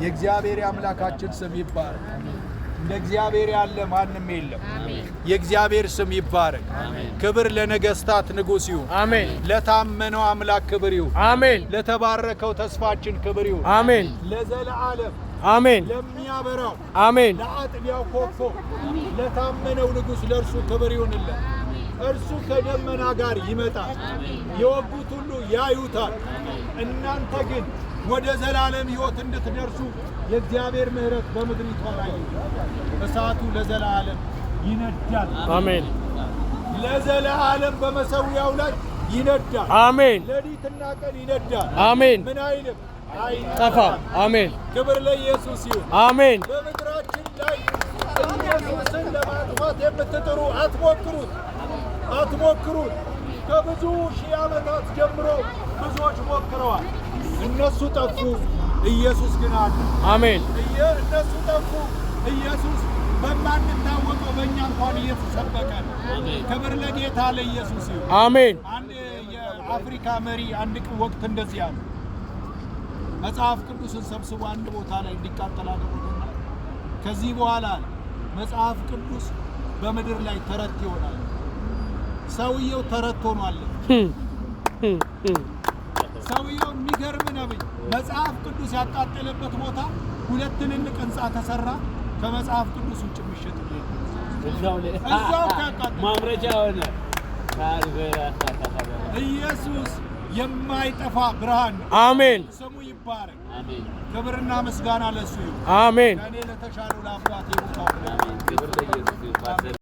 የእግዚአብሔር አምላካችን ስም ይባረክ። እንደ እግዚአብሔር ያለ ማንም የለም። የእግዚአብሔር ስም ይባረክ። ክብር ለነገስታት ንጉስ ይሁን። አሜን። ለታመነው አምላክ ክብር ይሁን። አሜን። ለተባረከው ተስፋችን ክብር ይሁን። አሜን። ለዘለዓለም አሜን። ለሚያበራው አሜን። ለአጥቢያው ኮከብ ለታመነው ንጉስ ለእርሱ ክብር ይሁንለት። እርሱ ከደመና ጋር ይመጣል፣ የወጉት ሁሉ ያዩታል። እናንተ ግን ወደ ዘላለም ሕይወት እንድትደርሱ የእግዚአብሔር ምሕረት በምድሪቷ ላይ እሳቱ ለዘላለም ይነዳል። አሜን። ለዘላለም በመሠዊያው ላይ ይነዳል። አሜን። ሌሊትና ቀን ይነዳል። አሜን። ምን አይልም አይጠፋም። አሜን። ክብር ለኢየሱስ ይሁን። አሜን። በምድራችን ላይ ኢየሱስን ለማጥፋት የምትጥሩ አትሞክሩት። ከብዙ ሺህ ዓመታት ጀምሮ ብዙዎች ሞክረዋል። እነሱ ጠፉ፣ ኢየሱስ ግን አለ። አሜን። እነሱ ጠፉ፣ ኢየሱስ በማንታወቀው በእኛ እንኳን እየተሰበከ ነው። ክብር ለጌታ ለኢየሱስ ይሁን። አሜን። አንድ የአፍሪካ መሪ አንድ ወቅት እንደዚህ አለ። መጽሐፍ ቅዱስን ሰብስቦ አንድ ቦታ ላይ እንዲቃጠል አደረገና ከዚህ በኋላ መጽሐፍ ቅዱስ በምድር ላይ ተረት ይሆናል። ሰውየው ተረት ሆኗል። ሰውየው የሚገርም ነብይ መጽሐፍ ቅዱስ ያቃጠለበት ቦታ ሁለት ትልልቅ ህንጻ ተሰራ። ከመጽሐፍ ቅዱስ ውጭ የሚሸጥ እዛው ካቃጠለ ማምረጃ ሆነ። ኢየሱስ የማይጠፋ ብርሃን። አሜን። ስሙ ይባረክ። አሜን። ክብርና ምስጋና ለሱ ይሁን። አሜን። ከኔ ለተሻለው ለአባቴ ቦታው። አሜን። ክብር ለኢየሱስ ይሁን።